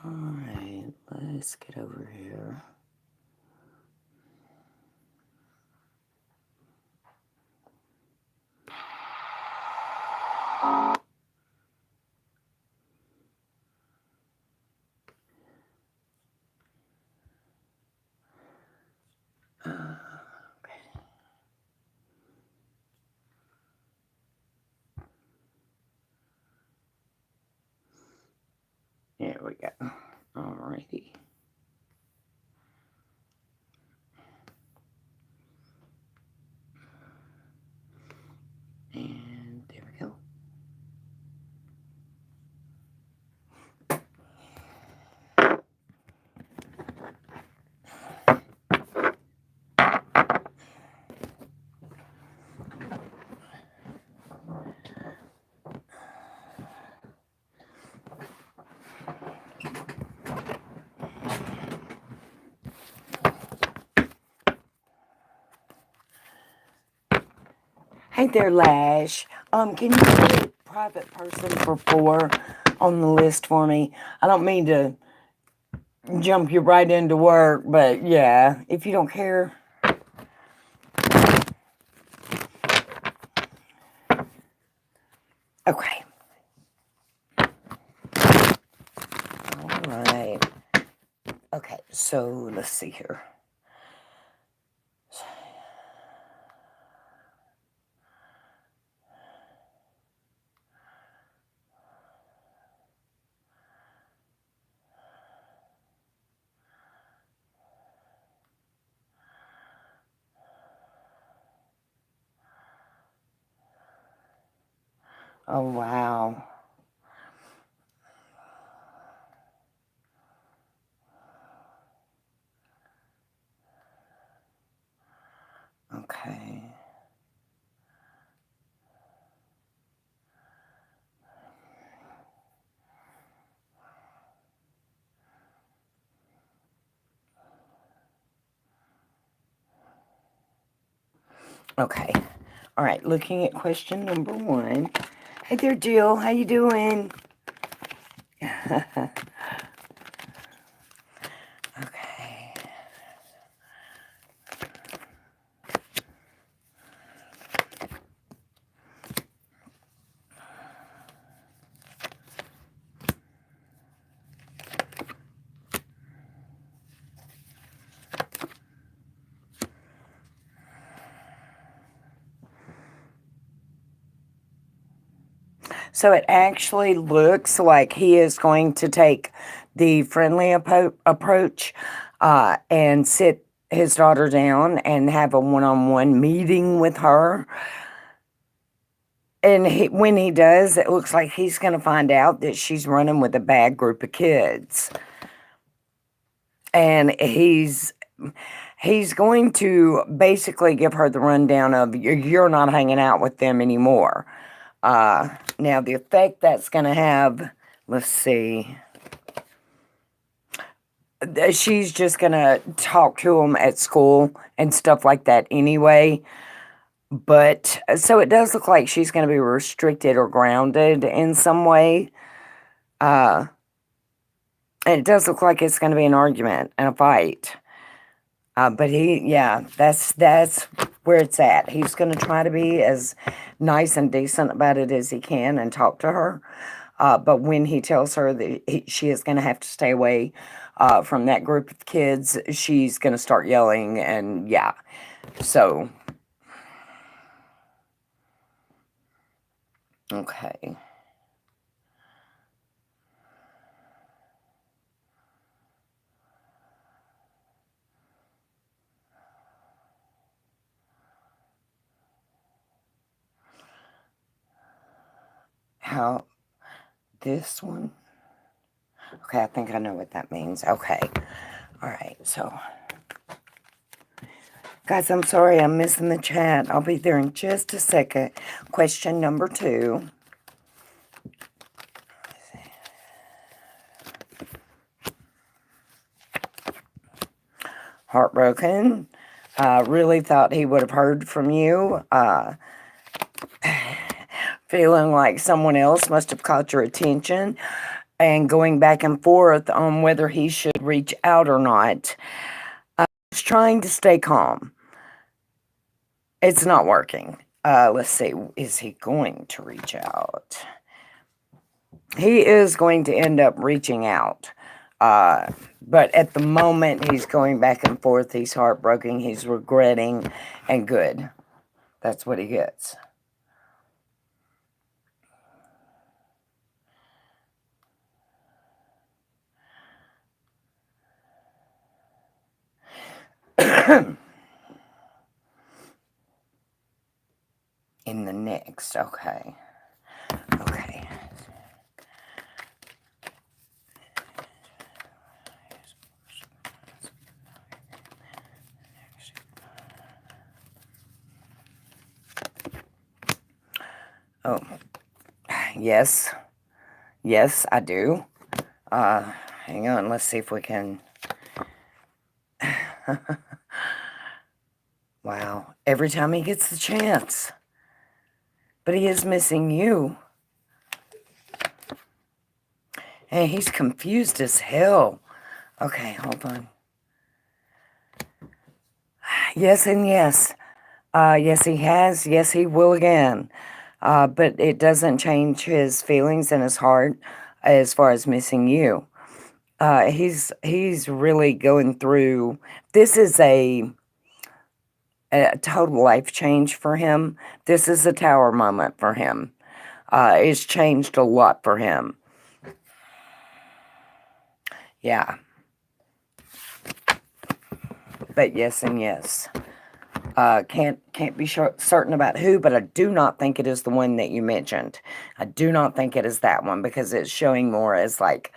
Alright, let's get over here. There we go. Alrighty. And there we go. Hey there, Lash. Can you put a private person for 4 on the list for me? I don't mean to jump you right into work, but yeah, if you don't care. Okay. Alright. Okay, so let's see here. Oh, wow. Okay. Okay. All right, looking at question number 1. Hey there, Jill. How you doing? Okay. So it actually looks like he is going to take the friendly approach and sit his daughter down and have a one-on-one meeting with her. And when he does, it looks like he's going to find out that she's running with a bad group of kids. And he's going to basically give her the rundown of, you're not hanging out with them anymore. Now, the effect that's going to have, let's see. She's just going to talk to him at school and stuff like that anyway. But, so it does look like she's going to be restricted or grounded in some way. And it does look like it's going to be an argument and a fight. But that's where it's at. He's going to try to be as nice and decent about it as he can and talk to her. But when he tells her that she is going to have to stay away from that group of kids, she's going to start yelling and yeah. So, okay. How, this one? Okay, I think I know what that means. Okay. All right, so. Guys, I'm sorry I'm missing the chat. I'll be there in just a second. Question number 2. Heartbroken. Really thought he would have heard from you. Feeling like someone else must have caught your attention. and going back and forth on whether he should reach out or not. He's trying to stay calm. It's not working. Let's see. Is he going to reach out? He is going to end up reaching out. But at the moment, he's going back and forth. He's heartbroken. He's regretting. And good. That's what he gets. In the next. Okay. Okay. Oh, yes. Yes, I do. Hang on. Let's see if we can. Wow. Every time he gets the chance. But he is missing you. Hey, he's confused as hell. Okay, hold on. Yes and yes. Yes, he has. Yes, he will again. But it doesn't change his feelings and his heart as far as missing you. He's really going through. This is a total life change for him. This is a tower moment for him. It's changed a lot for him. Yeah. But yes and yes. Can't be certain about who, but I do not think it is the one that you mentioned. I do not think it is that one because it's showing more as like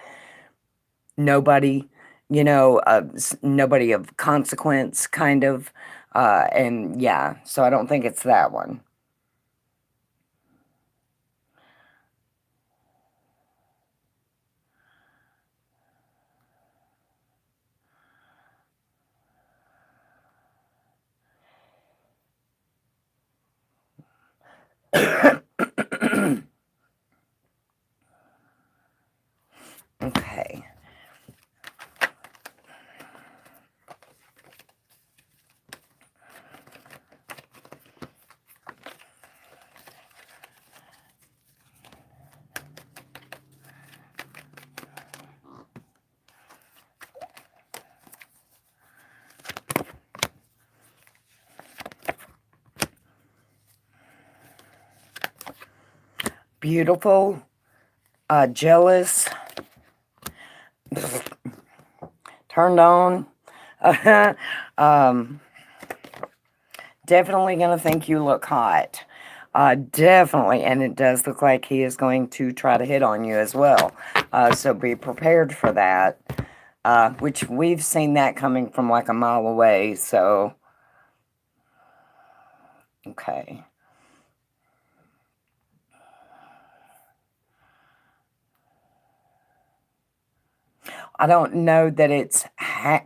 nobody, nobody of consequence, kind of. And yeah, so I don't think it's that one. Okay. Beautiful, jealous, turned on. Definitely going to think you look hot. Definitely, and it does look like he is going to try to hit on you as well. So be prepared for that, which we've seen that coming from like a mile away, so. Okay. I don't know that it's,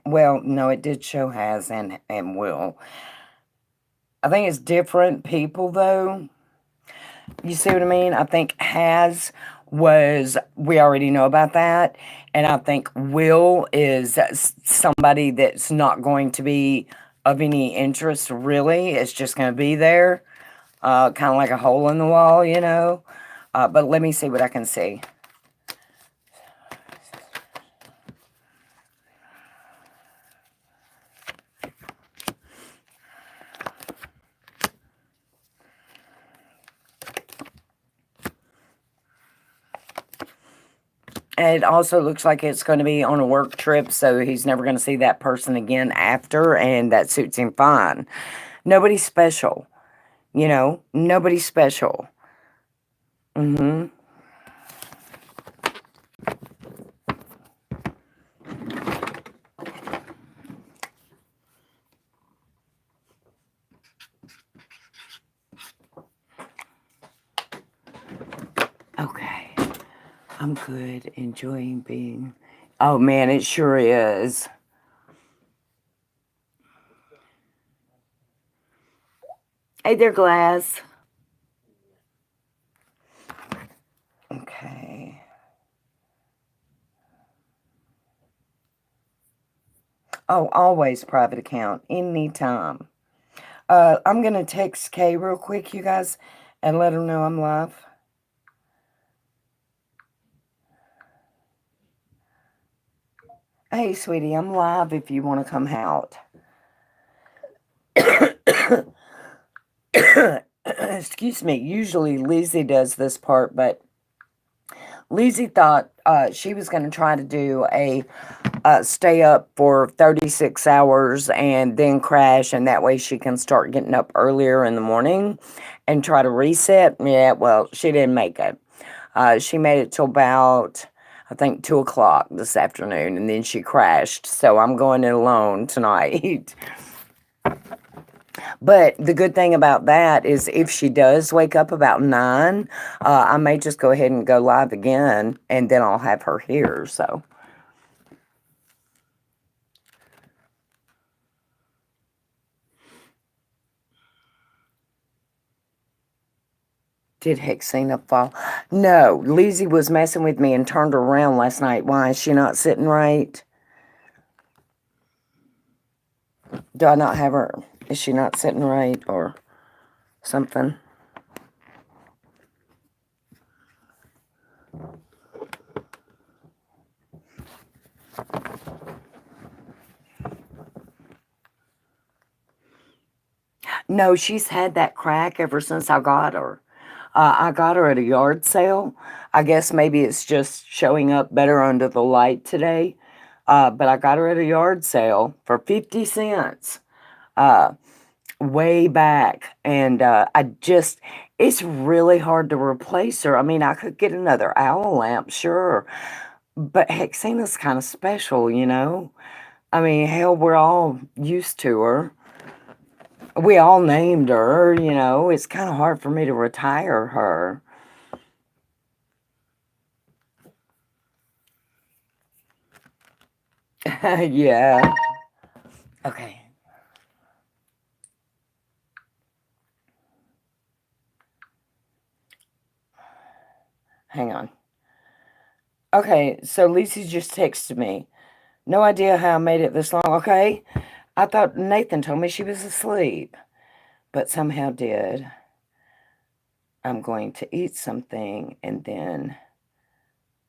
well, no, it did show has and will. I think it's different people, though. You see what I mean? I think has was, we already know about that. And I think will is somebody that's not going to be of any interest, really. It's just going to be there. Kind of like a hole in the wall, But let me see what I can see. And it also looks like it's going to be on a work trip, so he's never going to see that person again after, and that suits him fine. Nobody's special. Nobody's special. Mm-hmm. Okay. I'm good. Enjoying being... Oh, man, it sure is. Hey there, Glass. Okay. Oh, always private account, anytime. I'm going to text Kay real quick, you guys, and let her know I'm live. Hey, sweetie, I'm live if you want to come out. Excuse me. Usually Lizzie does this part, but Lizzie thought she was going to try to do a stay up for 36 hours and then crash, and that way she can start getting up earlier in the morning and try to reset. Yeah, well, she didn't make it. She made it till about, I think, 2 o'clock this afternoon, and then she crashed. So I'm going it alone tonight. But the good thing about that is if she does wake up about 9, I may just go ahead and go live again, and then I'll have her here. So. Did Hexina fall? No, Lizzie was messing with me and turned her around last night. Why is she not sitting right? Do I not have her? Is she not sitting right or something? No, she's had that crack ever since I got her. I got her at a yard sale. I guess maybe it's just showing up better under the light today. But I got her at a yard sale for 50 cents way back. And it's really hard to replace her. I mean, I could get another owl lamp, sure. But Hexina's kind of special, you know? I mean, hell, we're all used to her. We all named her, you know. It's kind of hard for me to retire her. Yeah. Okay. Hang on. Okay, so Lisa just texted me. No idea how I made it this long. Okay. I thought Nathan told me she was asleep, but somehow did. I'm going to eat something and then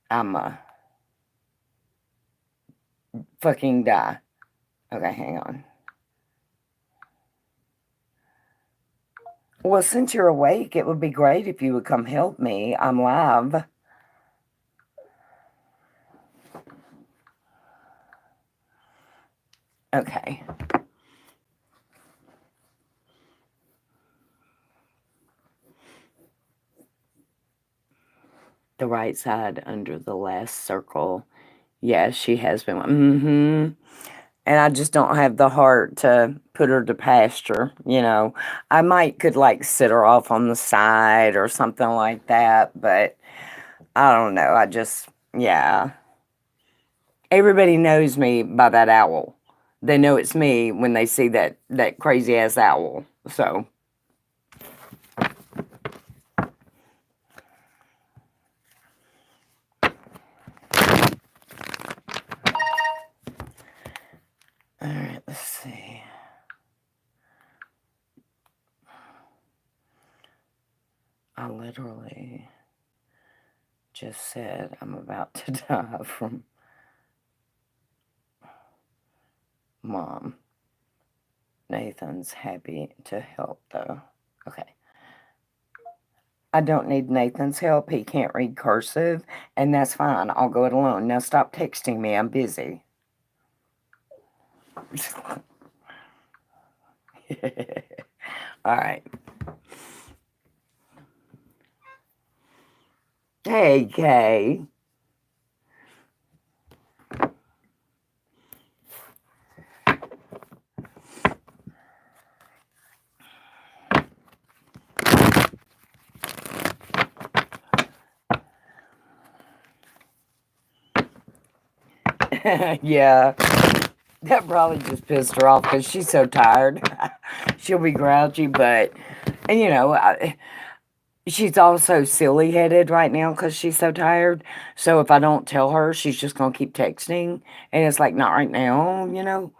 I'm fucking die. Okay, hang on. Well, since you're awake, it would be great if you would come help me. I'm live. Okay. The right side under the last circle. Yes, she has been. And I just don't have the heart to put her to pasture, you know. I might could like sit her off on the side or something like that, but I don't know. Yeah. Everybody knows me by that owl. They know it's me when they see that crazy ass owl. So, all right, let's see. I literally just said I'm about to die from Mom. Nathan's happy to help though. Okay. I don't need Nathan's help. He can't read cursive, and that's fine. I'll go it alone. Now stop texting me. I'm busy. All right. Hey, Kay. Yeah. That probably just pissed her off because she's so tired. She'll be grouchy, but, and you know, she's also silly headed right now because she's so tired. So if I don't tell her, she's just going to keep texting. And it's like, not right now, you know?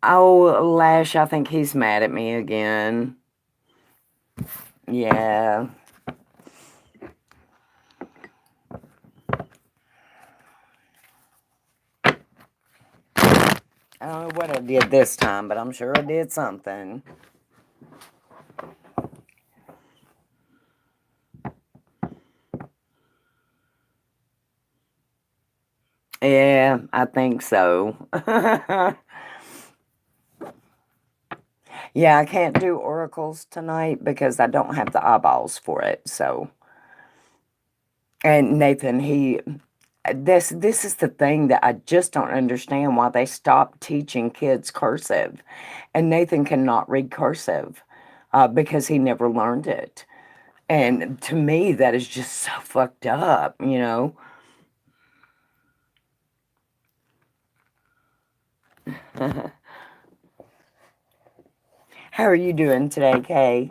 Oh, Lash, I think he's mad at me again. Yeah. I don't know what I did this time, but I'm sure I did something. Yeah, I think so. Yeah, I can't do oracles tonight because I don't have the eyeballs for it, so. And Nathan, this is the thing that I just don't understand, why they stopped teaching kids cursive. And Nathan cannot read cursive because he never learned it. And to me, that is just so fucked up, you know? How are you doing today, Kay?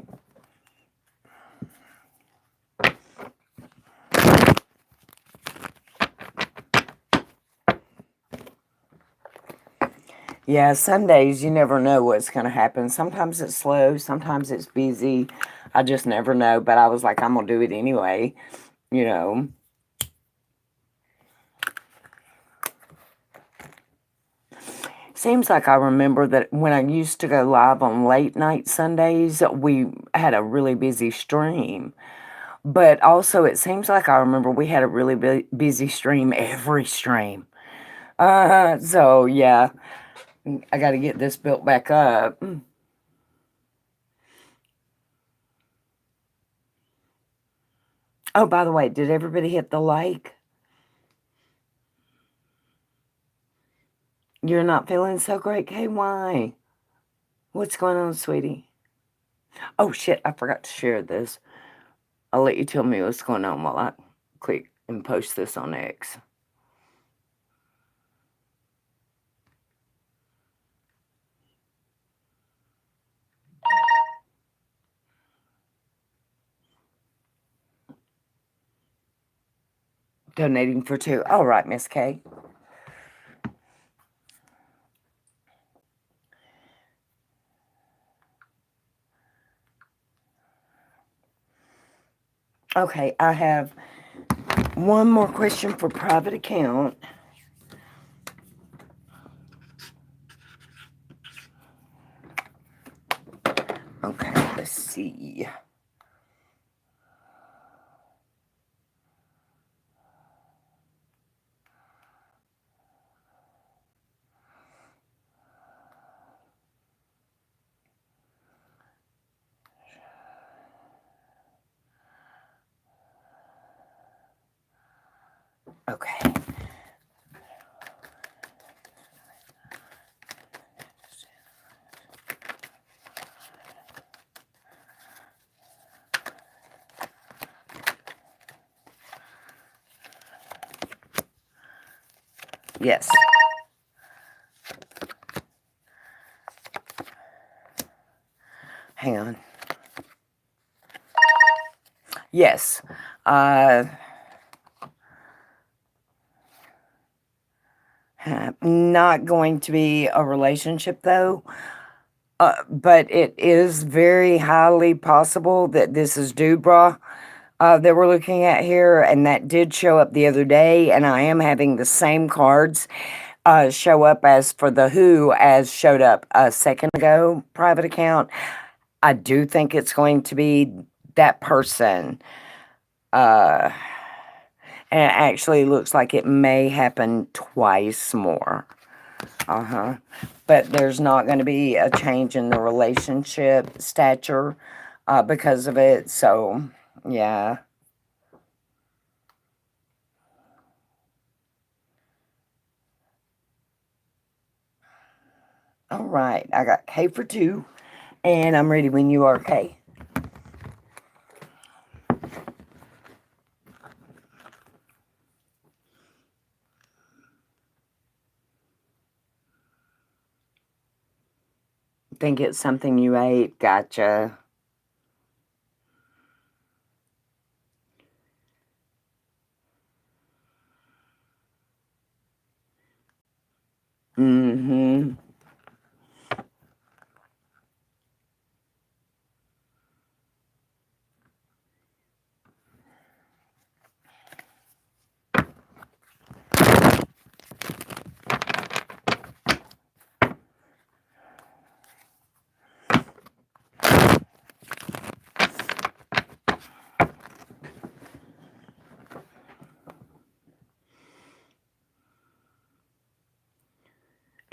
Yeah, some days you never know what's going to happen. Sometimes it's slow, sometimes it's busy. I just never know. But I was like, I'm going to do it anyway, you know. Seems like I remember that when I used to go live on late night Sundays, we had a really busy stream. But also, it seems like I remember we had a really busy stream every stream. So, yeah, I got to get this built back up. Oh, by the way, did everybody hit the like? You're not feeling so great, KY. What's going on, sweetie? Oh, shit, I forgot to share this. I'll let you tell me what's going on while I click and post this on X. Donating for two. All right, Miss K. Okay, I have one more question for private account. Okay, let's see. Okay. Yes. Hang on. Yes. Not going to be a relationship, though. But it is very highly possible that this is Dubra that we're looking at here, and that did show up the other day, and I am having the same cards show up as for the Who as showed up a second ago, private account. I do think it's going to be that person. And it actually looks like it may happen twice more. But there's not going to be a change in the relationship stature because of it. So, yeah. All right. I got K for 2. And I'm ready when you are, K. Think it's something you ate. Gotcha. Mm-hmm.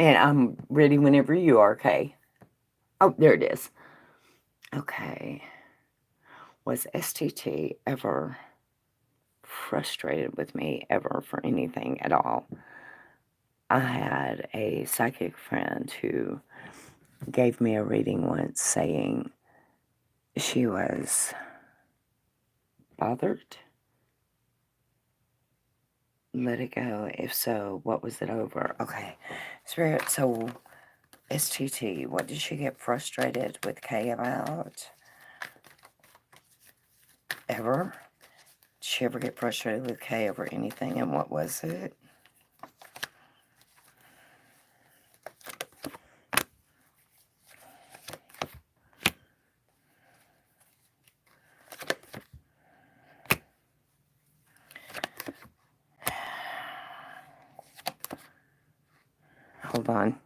And I'm ready whenever you are, Kay. Oh, there it is. Okay. Was STT ever frustrated with me ever for anything at all? I had a psychic friend who gave me a reading once saying she was bothered. Let it go. If so, what was it over? Okay. Spirit, so STT, what did she get frustrated with Kay about? Ever? Did she ever get frustrated with Kay over anything, and what was it? Hold on.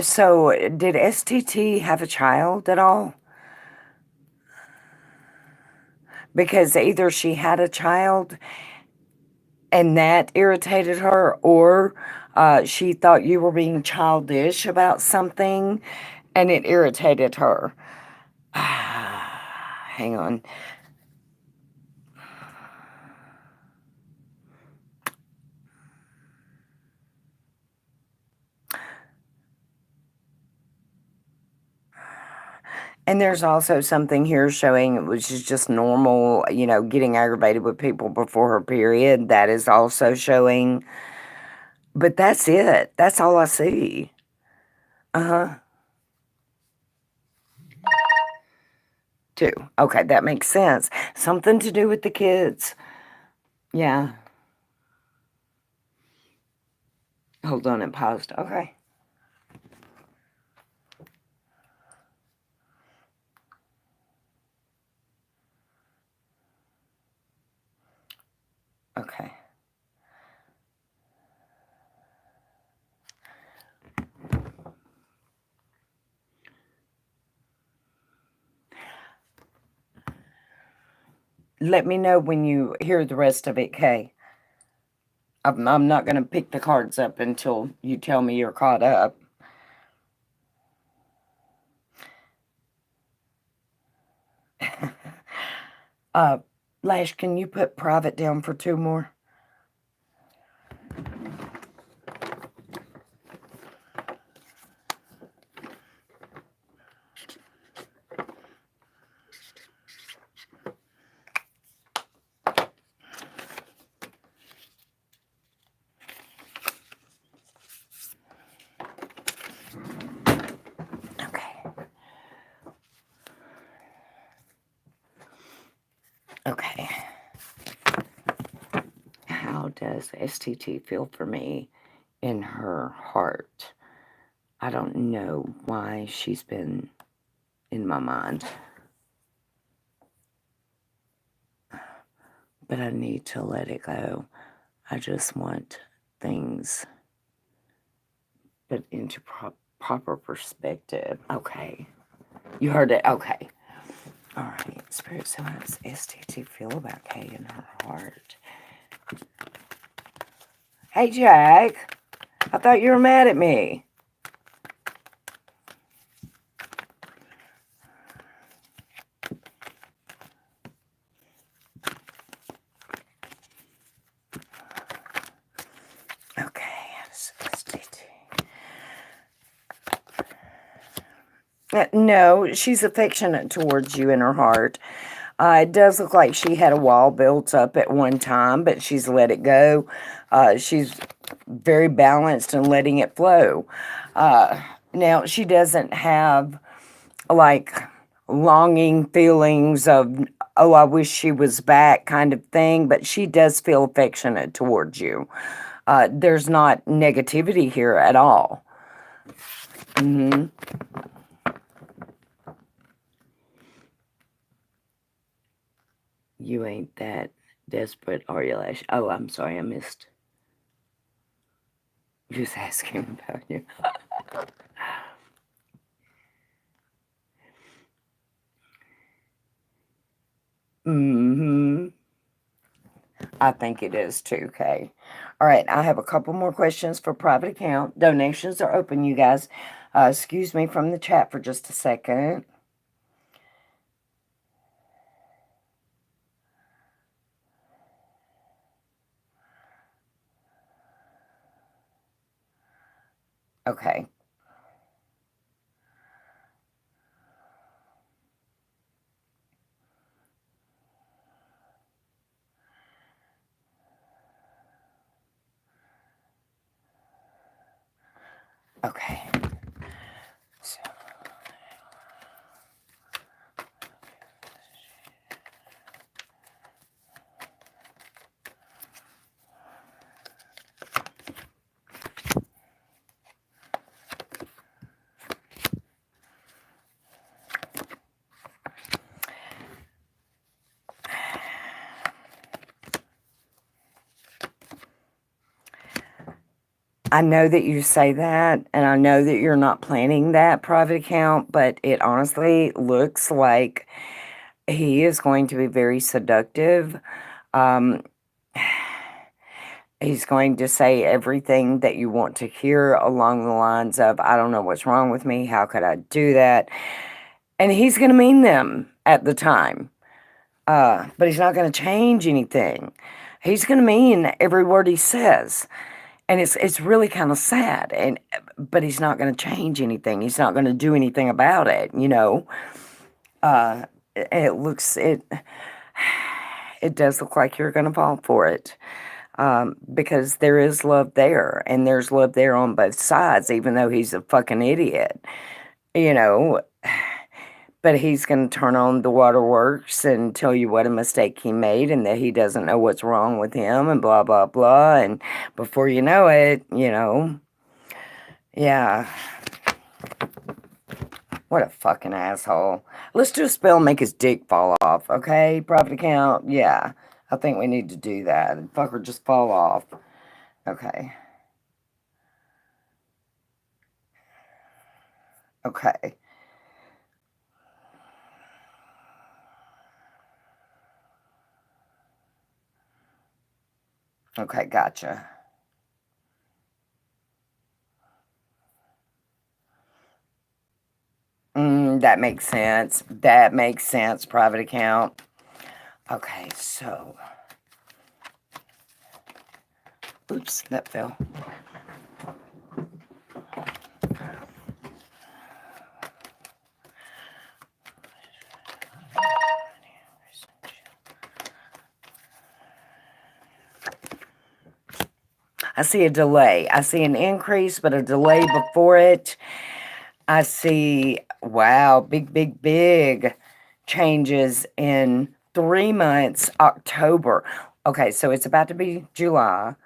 So, did STT have a child at all? Because either she had a child and that irritated her, or she thought you were being childish about something and it irritated her. Hang on. And there's also something here showing, which is just normal, getting aggravated with people before her period. That is also showing. But that's it. That's all I see. Uh-huh. 2. Okay, that makes sense. Something to do with the kids. Yeah. Hold on, and paused. Okay. Okay. Let me know when you hear the rest of it, Kay. I'm not going to pick the cards up until you tell me you're caught up. Lash, can you put private down for 2 more? Okay. How does STT feel for me in her heart? I don't know why she's been in my mind. But I need to let it go. I just want things put into proper perspective. Okay. You heard it? Okay. All right. Spirit, so how does STT feel about Kay in her heart? Hey, Jack. I thought you were mad at me. Okay. STT. No, she's affectionate towards you in her heart. It does look like she had a wall built up at one time, but she's let it go. She's very balanced and letting it flow. Now, she doesn't have, like, longing feelings of, oh, I wish she was back kind of thing, but she does feel affectionate towards you. There's not negativity here at all. Mm-hmm. You ain't that desperate, are you, Lash? Oh, I'm sorry, I missed. He was asking about you. Mm-hmm. I think it is too, Kay. All right, I have a couple more questions for private account. Donations are open, you guys. Excuse me from the chat for just a second. Okay. Okay. So, I know that you say that, and I know that you're not planning that private account, but it honestly looks like he is going to be very seductive. Um, he's going to say everything that you want to hear along the lines of, I don't know what's wrong with me. How could I do that? And he's going to mean them at the time. But he's not going to change anything. He's going to mean every word he says. And it's really kind of sad. But he's not going to change anything. He's not going to do anything about it, you know. It does look like you're going to fall for it. Because there is love there, and there's love there on both sides, even though he's a fucking idiot, you know. But he's going to turn on the waterworks and tell you what a mistake he made and that he doesn't know what's wrong with him and blah, blah, blah. And before you know it, you know, yeah. What a fucking asshole. Let's do a spell and make his dick fall off, okay? Private account, yeah. I think we need to do that. Fucker just fall off. Okay. Okay. Okay, gotcha. That makes sense. That makes sense, private account. Okay, so. Oops, that fell. I see a delay. I see an increase, but a delay before it. I see, wow, big changes in 3 months, October. Okay, so it's about to be July,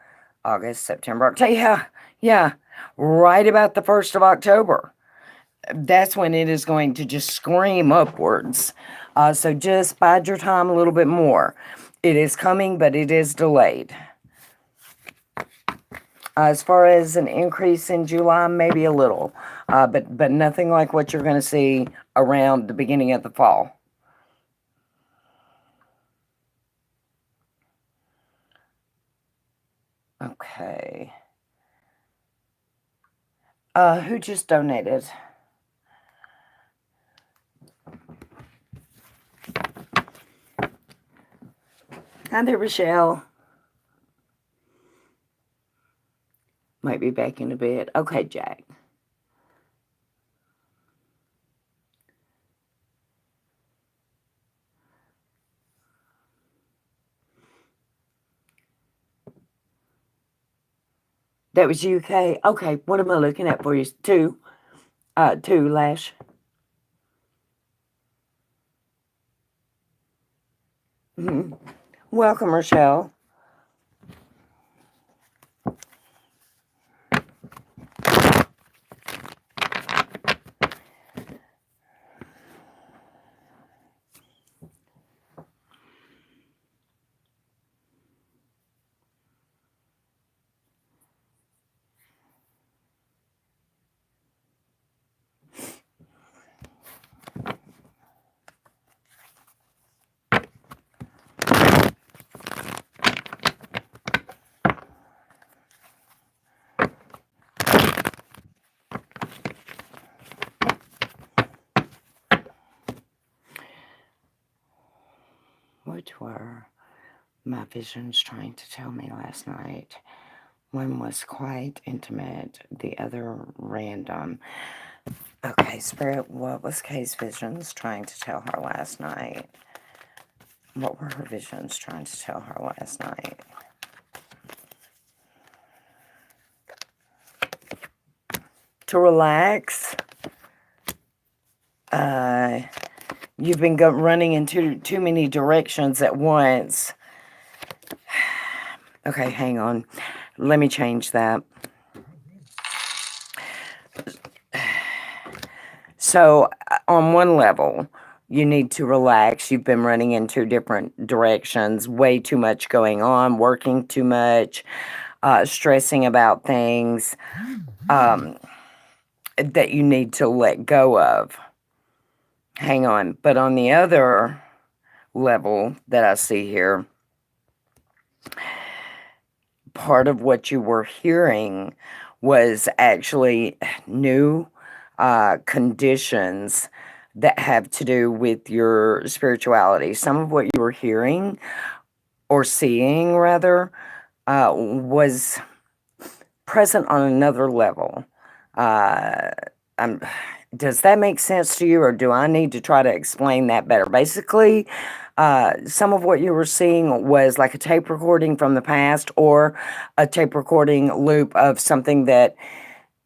August, September, October. Yeah, right about the 1st of October. That's when it is going to just scream upwards. So just bide your time a little bit more. It is coming, but it is delayed. As far as an increase in July, maybe a little, but nothing like what you're going to see around the beginning of the fall. Okay. Who just donated? Hi there, Michelle. Might be back in a bit. Okay, Jack. That was UK. Okay, what am I looking at for you? Two, Lash. Welcome, Rochelle. my visions trying to tell me last night. One was quite intimate, the other random. Okay, Spirit, what was Kay's visions trying to tell her last night? What were her visions trying to tell her last night? To relax. You've been running in too many directions at once. Okay, hang on. Let me change that. So, on one level, you need to relax. You've been running in two different directions, way too much going on, working too much, stressing about things that you need to let go of. Hang on. But on the other level that I see here, part of what you were hearing was actually new conditions that have to do with your spirituality. Some of what you were hearing or seeing, rather, was present on another level. Does that make sense to you, or do I need to try to explain that better? Basically, some of what you were seeing was like a tape recording from the past or a tape recording loop of something that,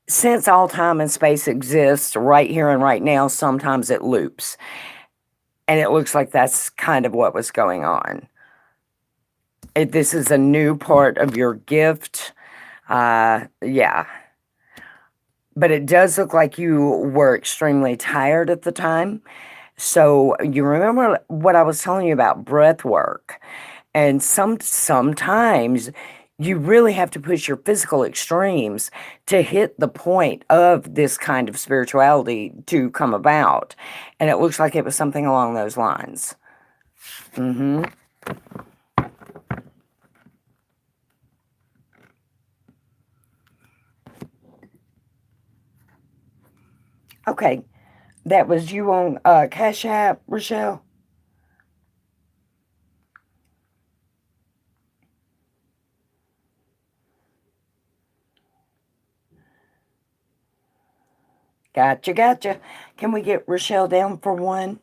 since all time and space exists right here and right now, sometimes it loops. And it looks like that's kind of what was going on. This is a new part of your gift. Yeah. But it does look like you were extremely tired at the time. So you remember what I was telling you about breath work. And sometimes you really have to push your physical extremes to hit the point of this kind of spirituality to come about. And it looks like it was something along those lines. Mm-hmm. Okay. That was you on Cashapp, Rochelle? Gotcha, gotcha. Can we get Rochelle down for one?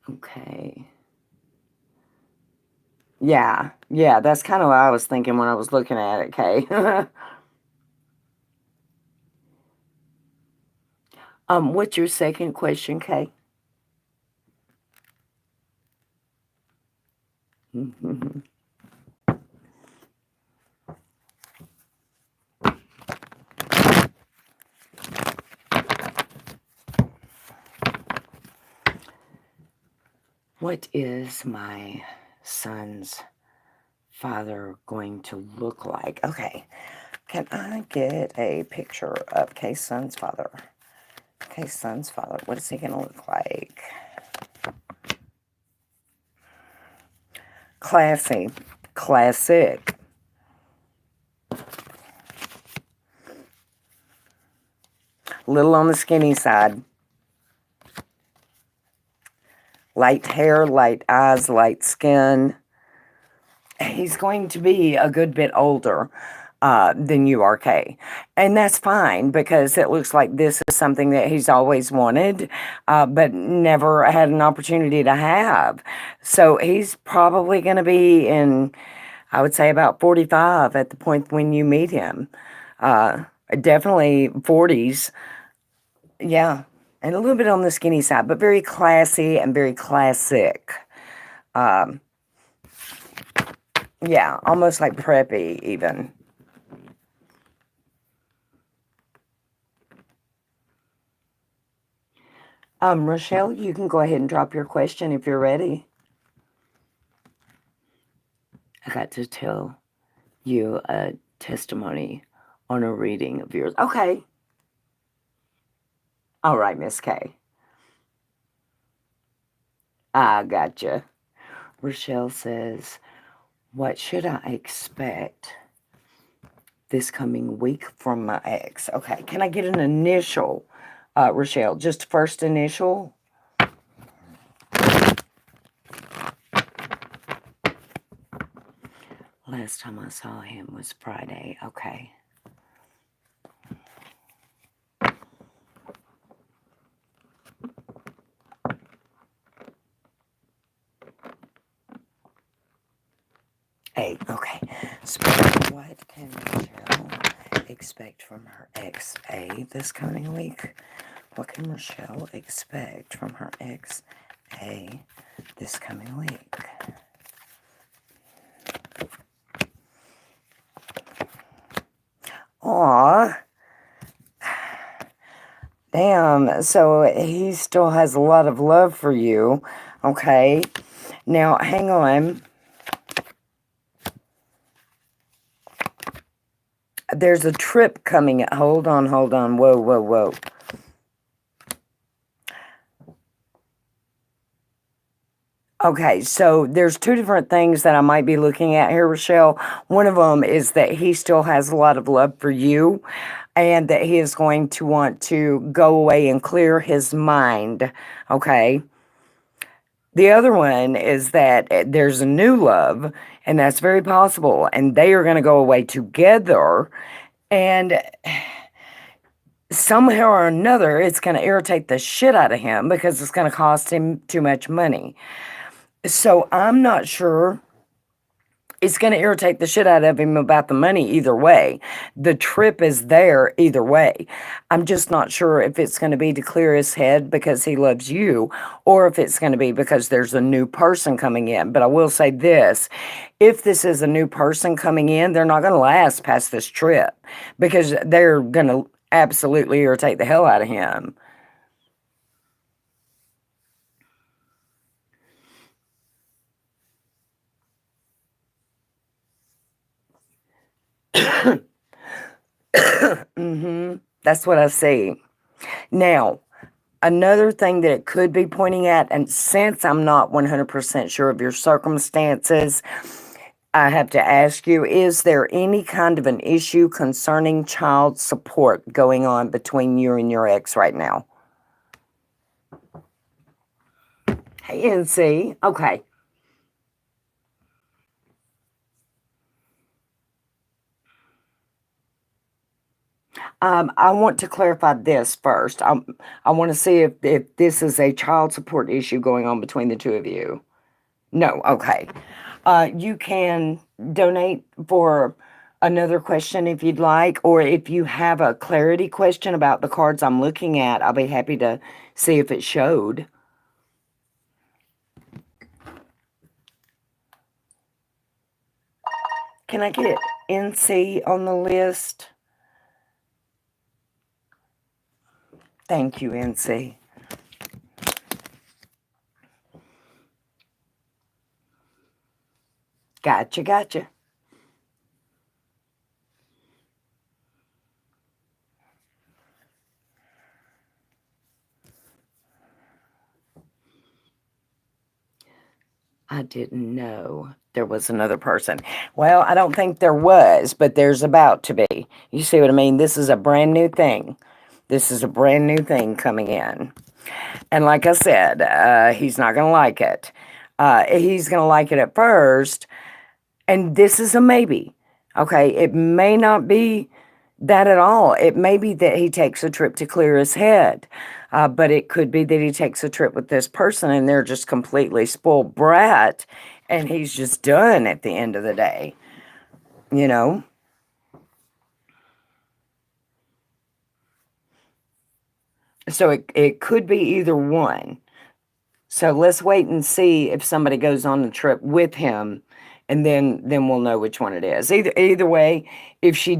Okay. Yeah, that's kind of what I was thinking when I was looking at it, Kay. What's your second question, Kay? What is my son's father going to look like? Okay, can I get a picture of Kay's son's father? Kay's son's father, what is he going to look like? Classy, classic. Little on the skinny side. Light hair, light eyes, light skin. He's going to be a good bit older than you are, Kay. And that's fine, because it looks like this is something that he's always wanted, but never had an opportunity to have. So he's probably going to be in, I would say, about 45 at the point when you meet him. Definitely 40s. Yeah. And a little bit on the skinny side, but very classy and very classic. Yeah, almost like preppy, even. Rochelle, you can go ahead and drop your question if you're ready. I got to tell you a testimony on a reading of yours. Okay. All right, Miss K. I gotcha. Rochelle says, What should I expect this coming week from my ex? Okay, can I get an initial, Rochelle? Just first initial? Last time I saw him was Friday. Okay. A. Okay. So what can Michelle expect from her ex A this coming week? What can Michelle expect from her ex A this coming week? Aw. Damn. So he still has a lot of love for you. Okay. Now, hang on. There's a trip coming. Hold on, hold on. Whoa, whoa, whoa. Okay, so there's two different things that I might be looking at here, Rochelle. One of them is that he still has a lot of love for you and that he is going to want to go away and clear his mind, okay? The other one is that there's a new love, and that's very possible, and they are going to go away together, and somehow or another, it's going to irritate the shit out of him because it's going to cost him too much money. So I'm not sure. It's going to irritate the shit out of him about the money either way. The trip is there either way. I'm just not sure if it's going to be to clear his head because he loves you or if it's going to be because there's a new person coming in. But I will say this, if this is a new person coming in, they're not going to last past this trip because they're going to absolutely irritate the hell out of him. That's what I see. Now, another thing that it could be pointing at, and since I'm not 100% sure of your circumstances, I have to ask you, is there any kind of an issue concerning child support going on between you and your ex right now? Hey, NC. Okay. I want to clarify this first. I want to see if this is a child support issue going on between the two of you. No, okay. You can donate for another question if you'd like, or if you have a clarity question about the cards I'm looking at, I'll be happy to see if it showed. Can I get NC on the list? Thank you, NC. Gotcha, gotcha. I didn't know there was another person. Well, I don't think there was, but there's about to be. You see what I mean? This is a brand new thing. This is a brand new thing coming in. And like I said, he's not going to like it. He's going to like it at first. And this is a maybe. Okay. It may not be that at all. It may be that he takes a trip to clear his head. But it could be that he takes a trip with this person and they're just completely spoiled brat. And he's just done at the end of the day. You know? So it could be either one. So let's wait and see if somebody goes on the trip with him, and then we'll know which one it is. Either way, if she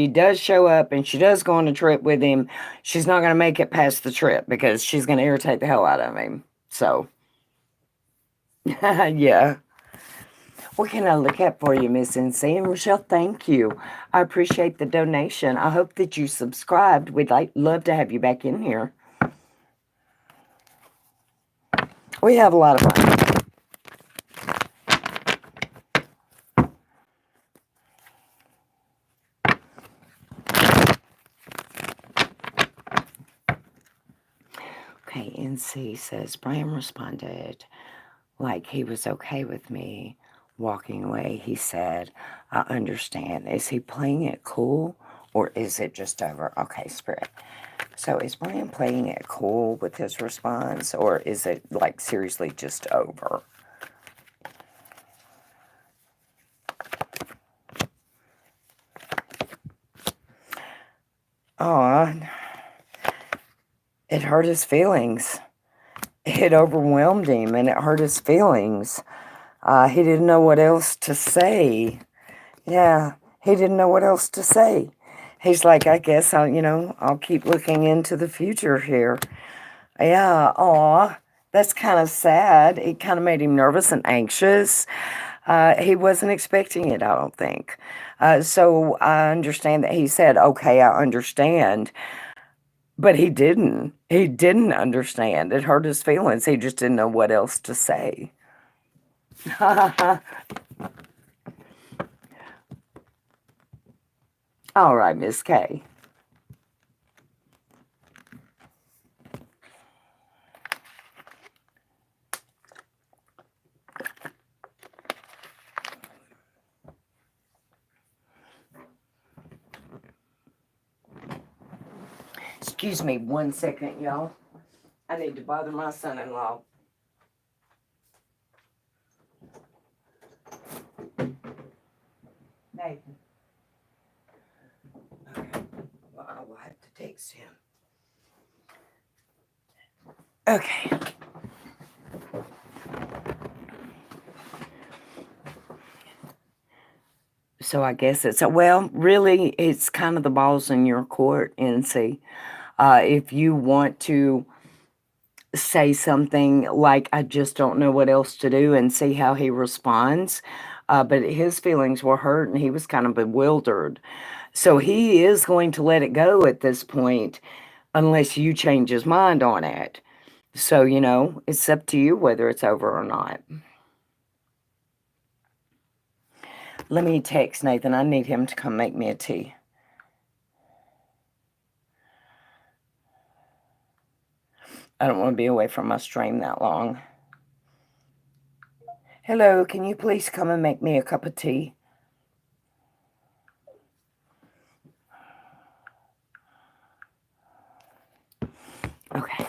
does show up and she does go on a trip with him, she's not going to make it past the trip because she's going to irritate the hell out of him. So, yeah. What can I look at for you, Miss NC? And Rochelle, thank you. I appreciate the donation. I hope that you subscribed. We'd love to have you back in here. We have a lot of fun. Okay, NC says, Brian responded like he was okay with me walking away. He said, I understand. Is he playing it cool or is it just over? Okay, Spirit. So is Brian playing it cool with his response or is it like seriously just over? Oh, it hurt his feelings. It overwhelmed him and it hurt his feelings. He didn't know what else to say. Yeah, he didn't know what else to say. He's like, I guess I'll keep looking into the future here. Yeah, aw, that's kind of sad. It kind of made him nervous and anxious. He wasn't expecting it, I don't think. So I understand that he said, okay, I understand. But he didn't. He didn't understand. It hurt his feelings. He just didn't know what else to say. All right, Miss K. Excuse me 1 second, y'all. I need to bother my son-in-law. Nathan. Okay. Well, I will have to text him. Okay. So I guess well, really, it's kind of the ball's in your court, NC. If you want to say something like, I just don't know what else to do and see how he responds. But his feelings were hurt and he was kind of bewildered. So he is going to let it go at this point unless you change his mind on it. So, it's up to you whether it's over or not. Let me text Nathan. I need him to come make me a tea. I don't want to be away from my stream that long. Hello, can you please come and make me a cup of tea? Okay.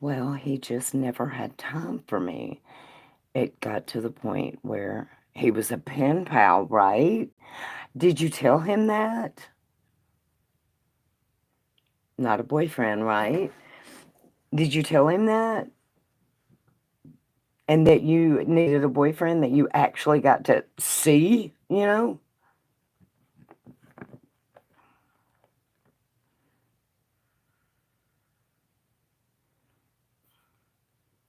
Well, he just never had time for me. It got to the point where he was a pen pal, right? Did you tell him that? Not a boyfriend, right? Did you tell him that? And that you needed a boyfriend that you actually got to see,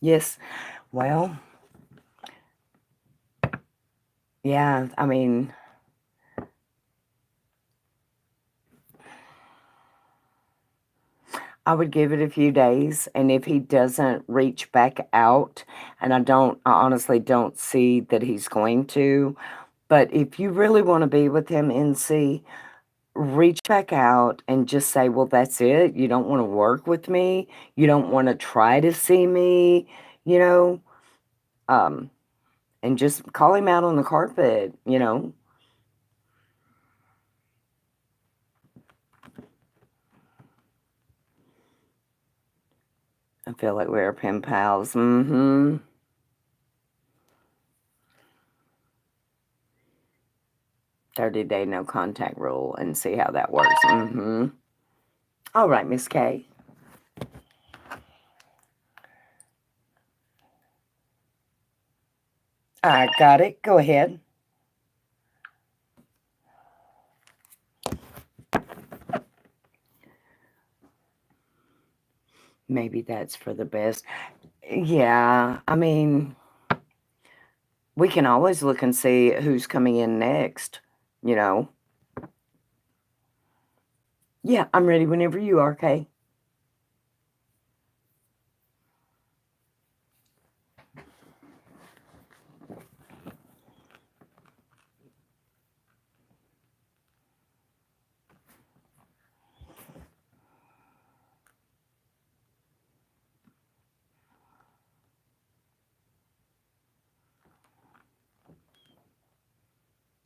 Yes. Well, yeah, I mean, I would give it a few days, and if he doesn't reach back out, and I honestly don't see that he's going to, but if you really want to be with him, NC, reach back out and just say, well, that's it. You don't want to work with me. You don't want to try to see me, you know, and just call him out on the carpet, I feel like we're pen pals. 30-day no contact rule and see how that works. All right, Miss K. I got it. Go ahead. Maybe that's for the best. Yeah, I mean, we can always look and see who's coming in next, you know. Yeah, I'm ready whenever you are, Kay.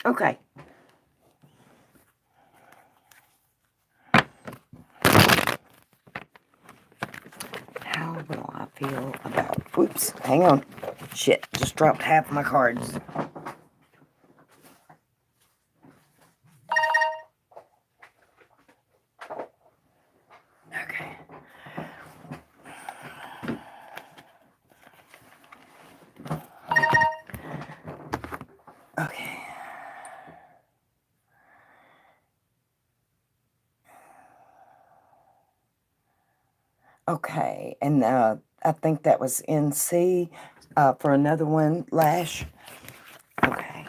Okay. How will I feel about... Oops, hang on. Shit, just dropped half my cards. Okay. Okay. Okay, and I think that was NC for another one, Lash. Okay.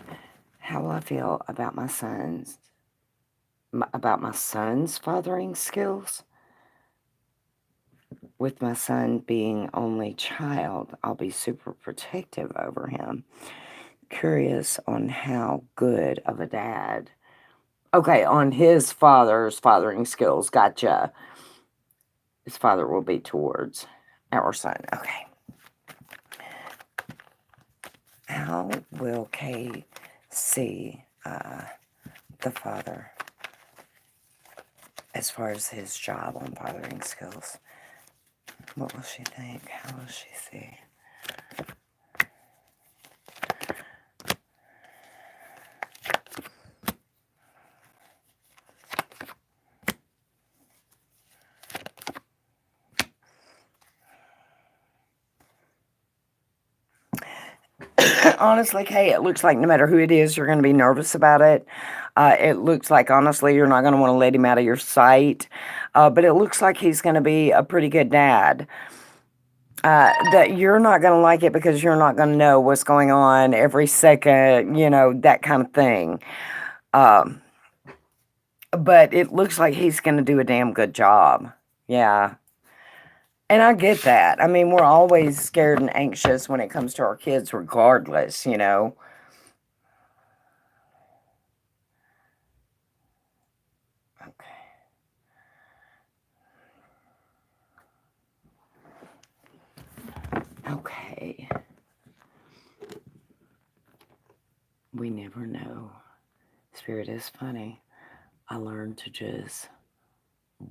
How will I feel about my son's fathering skills? With my son being only child, I'll be super protective over him. Curious on how good of a dad. Okay, on his father's fathering skills. Gotcha. His father will be towards our son. Okay. How will Kay see the father as far as his job on fathering skills? What will she think? How will she see? Honestly, Kay, it looks like no matter who it is, you're going to be nervous about it. It looks like, honestly, you're not going to want to let him out of your sight. But it looks like he's going to be a pretty good dad. That you're not going to like it because you're not going to know what's going on every second, you know, that kind of thing. But it looks like he's going to do a damn good job. Yeah. And I get that. I mean, we're always scared and anxious when it comes to our kids, regardless, you know. Okay. Okay. We never know. Spirit is funny. I learned to just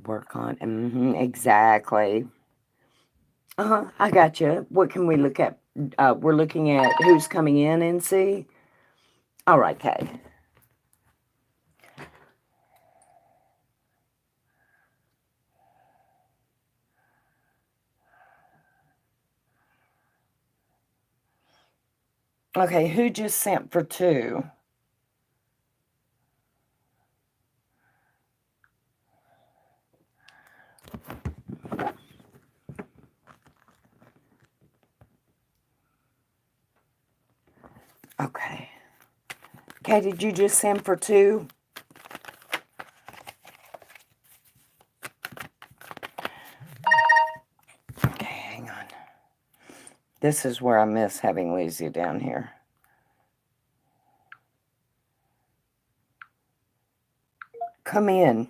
work on. Exactly. I got you. What can we look at? We're looking at who's coming in and see. All right, Kay. Okay, who just sent for 2? Okay. Kay, did you just send for 2? Okay, hang on. This is where I miss having Lizzie down here. Come in.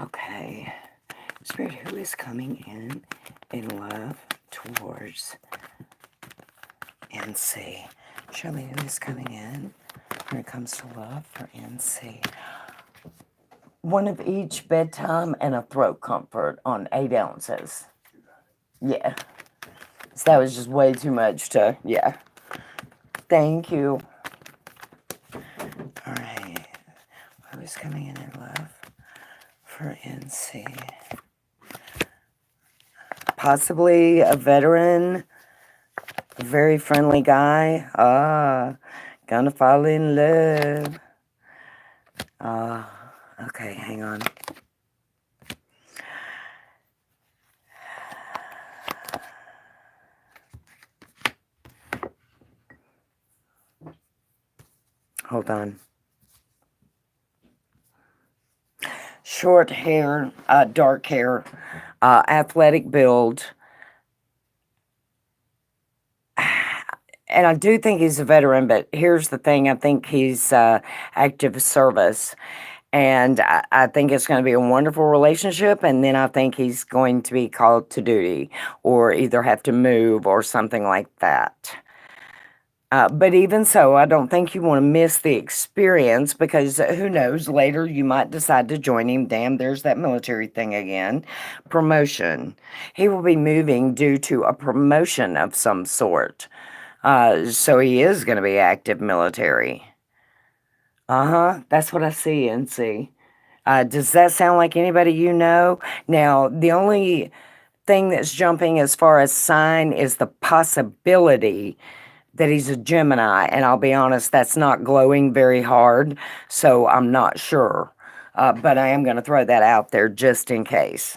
Okay. Spirit, who is coming in love towards NC? Show me who is coming in when it comes to love for NC. One of each, bedtime and a throat comfort on 8 ounces. Yeah. So that was just way too much to, yeah. Thank you. All right. Who's coming in love for NC? Possibly a veteran, a very friendly guy. Gonna fall in love. Okay, hang on. Hold on. Short hair, dark hair, athletic build. And I do think he's a veteran, but here's the thing. I think he's active service. And I think it's going to be a wonderful relationship. And then I think he's going to be called to duty or either have to move or something like that. But even so, I don't think you want to miss the experience because who knows, later you might decide to join him. Damn, there's that military thing again. Promotion. He will be moving due to a promotion of some sort. So he is going to be active military. That's what I see, NC. Does that sound like anybody you know? Now, the only thing that's jumping as far as sign is the possibility that he's a Gemini, and I'll be honest, that's not glowing very hard, so I'm not sure. But I am going to throw that out there just in case.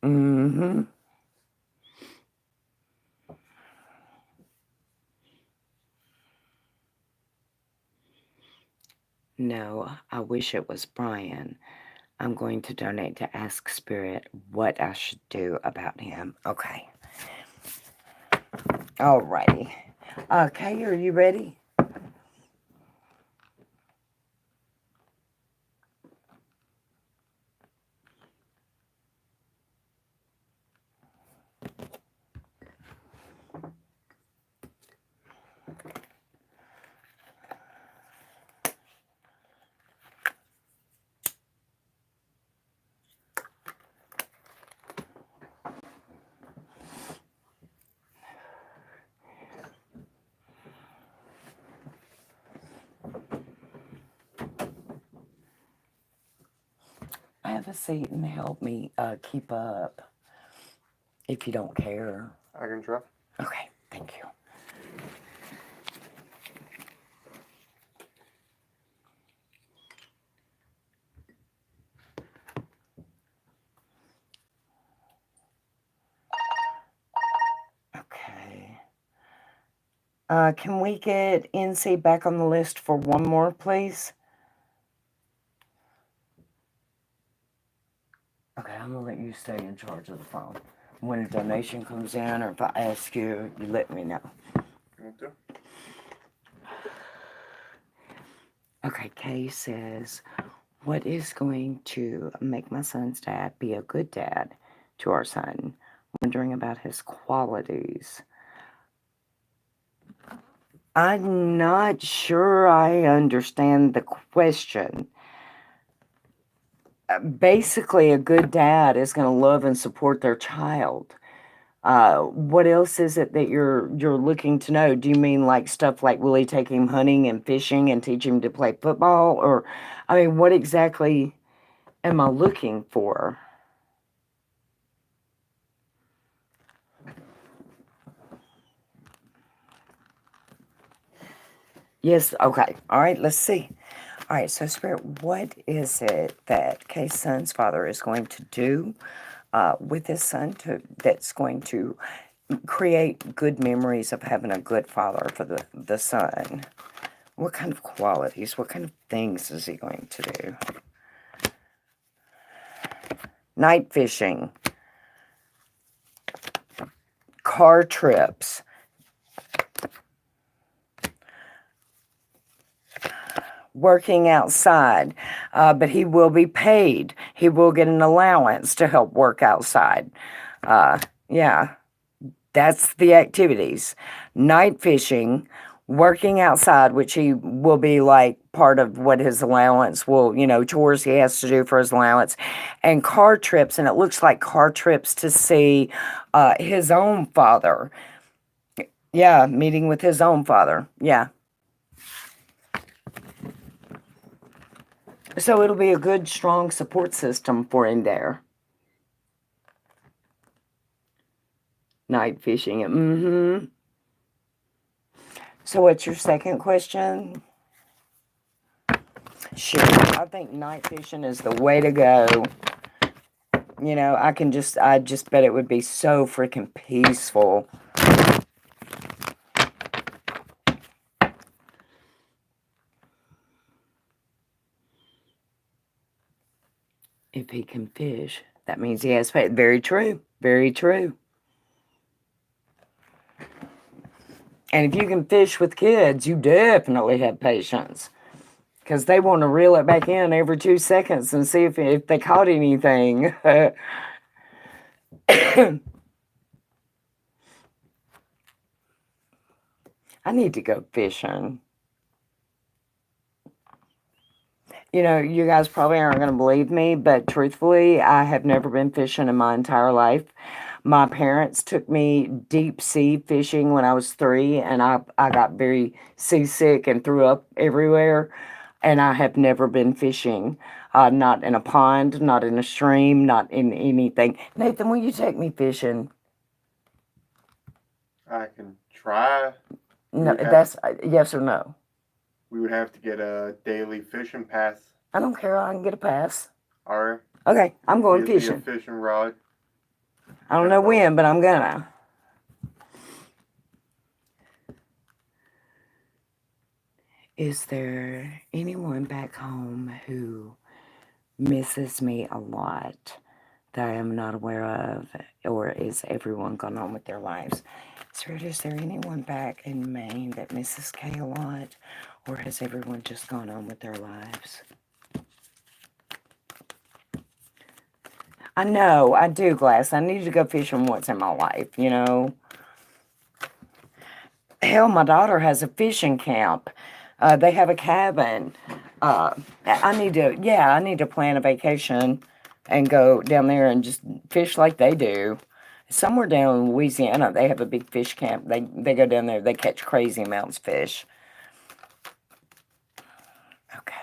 Mm-hmm. No, I wish it was Brian. I'm going to donate to Ask Spirit what I should do about him. Okay. Alrighty. Kay, are you ready? Have a seat and help me keep up, if you don't care. I can try. Okay, thank you. Okay. Can we get NC back on the list for one more, please? Okay, I'm gonna let you stay in charge of the phone. When a donation comes in, or if I ask you, you let me know. Okay. Okay, Kay says, what is going to make my son's dad be a good dad to our son? Wondering about his qualities. I'm not sure I understand the question. Basically, a good dad is going to love and support their child. What else is it that you're looking to know? Do you mean like stuff like will he take him hunting and fishing and teach him to play football? Or, I mean, what exactly am I looking for? Yes, okay. All right, let's see. All right, so Spirit, what is it that Kay's son's father is going to do with his son that's going to create good memories of having a good father for the son? What kind of qualities, what kind of things is he going to do? Night fishing, car trips, working outside, but he will be paid. He will get an allowance to help work outside. Yeah, that's the activities. Night fishing, working outside, which he will be like part of what his allowance will, chores he has to do for his allowance, and car trips. And it looks like car trips to see his own father. Yeah, meeting with his own father. Yeah. So it'll be a good, strong support system for him there. Night fishing. Mm-hmm. So what's your second question? Sure. I think night fishing is the way to go. I just bet it would be so freaking peaceful. If he can fish, that means he has patience. Very true. Very true. And if you can fish with kids, you definitely have patience. Because they want to reel it back in every 2 seconds and see if they caught anything. I need to go fishing. You know, you guys probably aren't going to believe me, but truthfully, I have never been fishing in my entire life. My parents took me deep sea fishing when I was 3, and I got very seasick and threw up everywhere. And I have never been fishing, not in a pond, not in a stream, not in anything. Nathan, will you take me fishing? I can try. No, that's yes or no. We would have to get a daily fishing pass. I don't care. I can get a pass. All right. Okay, I'm going Gives me fishing. a fishing rod. I don't know when, but I'm gonna. Is there anyone back home who misses me a lot that I am not aware of, or is everyone gone on with their lives? Spirit, is there anyone back in Maine that misses Kay a lot, or has everyone just gone on with their lives? I know, I do, Glass. I need to go fishing once in my life, you know. Hell, my daughter has a fishing camp. They have a cabin. I need to plan a vacation and go down there and just fish like they do. Somewhere down in Louisiana, they have a big fish camp. They go down there, they catch crazy amounts of fish. Okay.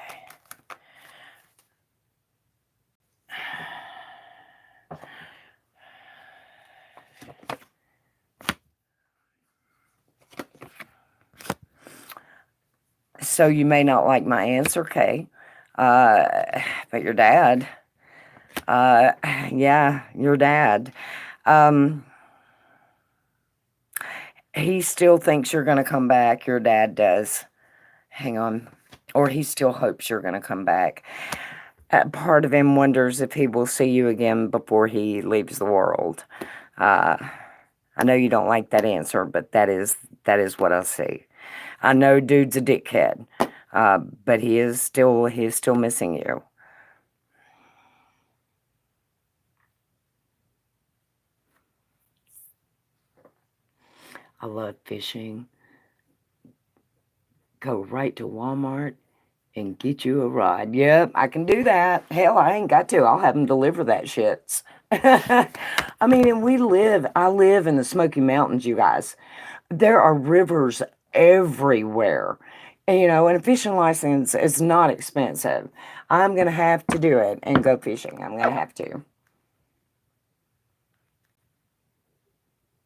So you may not like my answer, Kay, but your dad, yeah, your dad, he still thinks you're going to come back. Your dad does. Hang on. Or he still hopes you're going to come back. Part of him wonders if he will see you again before he leaves the world. I know you don't like that answer, but that is what I see. I know dude's a dickhead, but he is still missing you. I love fishing. Go right to Walmart and get you a rod. Yep, I can do that. Hell, I ain't got to. I'll have them deliver that shit. I mean, and I live in the Smoky Mountains, you guys. There are rivers everywhere. And, you know, and a fishing license is not expensive. I'm going to have to do it and go fishing. I'm going to have to.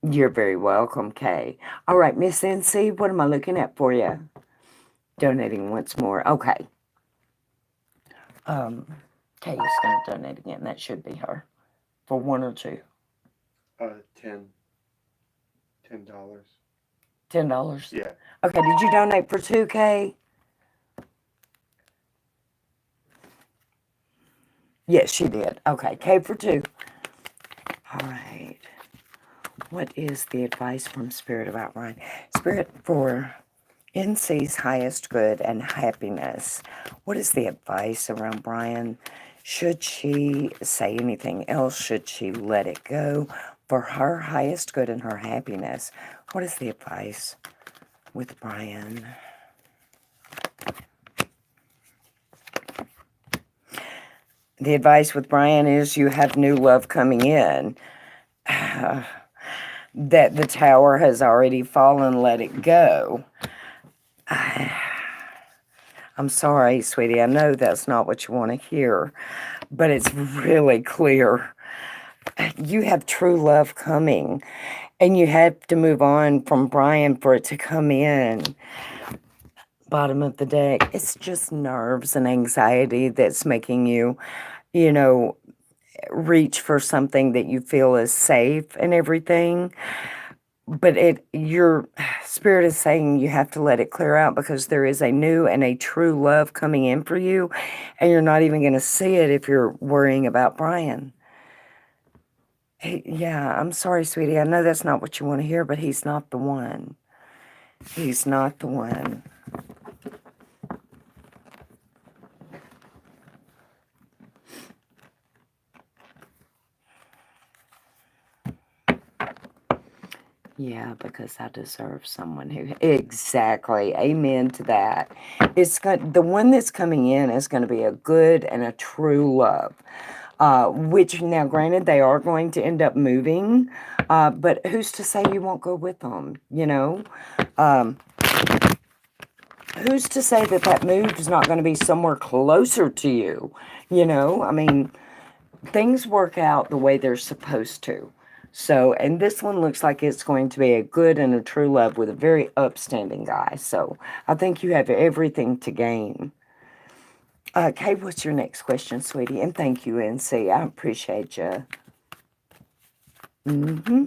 You're very welcome, Kay. All right, Miss NC, what am I looking at for you? Donating once more. Okay. Kay is going to donate again. That should be her. For 1 or 2. $10. $10? Yeah. Okay, did you donate for 2K? Yes, she did. Okay, K for 2. All right. What is the advice from Spirit about Ryan? Spirit, for NC's highest good and happiness, what is the advice around Brian? Should she say anything else? Should she let it go? For her highest good and her happiness, what is the advice with Brian? The advice with Brian is you have new love coming in. That the tower has already fallen, let it go. I'm sorry, sweetie. I know that's not what you want to hear, but it's really clear. You have true love coming, and you have to move on from Brian for it to come in. Bottom of the deck, it's just nerves and anxiety that's making you, you know, reach for something that you feel is safe and everything. but your spirit is saying you have to let it clear out because there is a new and a true love coming in for you, and you're not even going to see it if you're worrying about Brian. Yeah, I'm sorry, sweetie. I know that's not what you want to hear, but he's not the one. He's not the one. Yeah, because I deserve someone who exactly. Amen to that. The one that's coming in is going to be a good and a true love. Which now, granted, they are going to end up moving, but who's to say you won't go with them? You know, who's to say that that move is not going to be somewhere closer to you? You know, I mean, things work out the way they're supposed to. So, and this one looks like it's going to be a good and a true love with a very upstanding guy. So, I think you have everything to gain. Kay, what's your next question, sweetie? And thank you, NC. I appreciate you. Mm-hmm.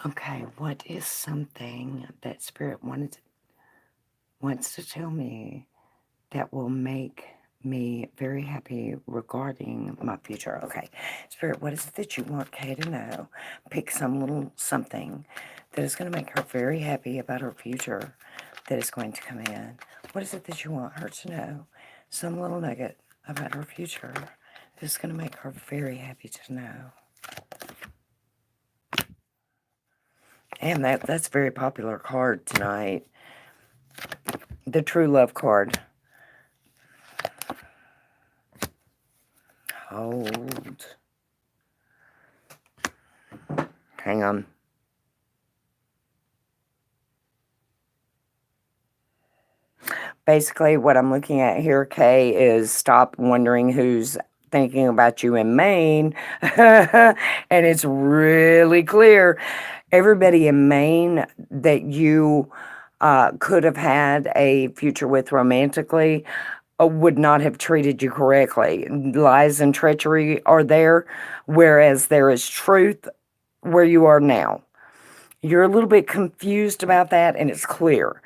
Okay, what is something that Spirit wants to tell me that will make me very happy regarding my future? Okay, Spirit, what is it that you want Kay to know? Pick some little something that is going to make her very happy about her future that is going to come in. What is it that you want her to know? Some little nugget about her future that is going to make her very happy to know. And that's a very popular card tonight. The True Love card. Hold. Hang on. Basically, what I'm looking at here, Kay, is stop wondering who's thinking about you in Maine. And it's really clear. Everybody in Maine that you could have had a future with romantically would not have treated you correctly. Lies and treachery are there, whereas there is truth where you are now. You're a little bit confused about that, and it's clear.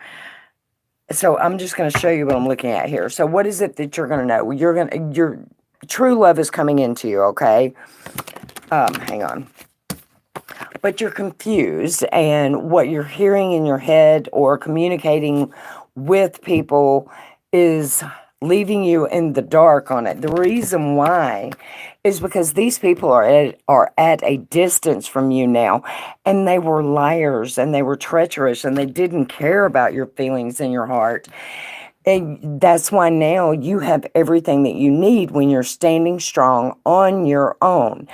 So I'm just going to show you what I'm looking at here. So what is it that you're going to know? Your true love is coming into you, okay? Hang on. But you're confused, and what you're hearing in your head or communicating with people is leaving you in the dark on it. The reason why is because these people are at a distance from you now, and they were liars, and they were treacherous, and they didn't care about your feelings in your heart. And that's why now you have everything that you need when you're standing strong on your own.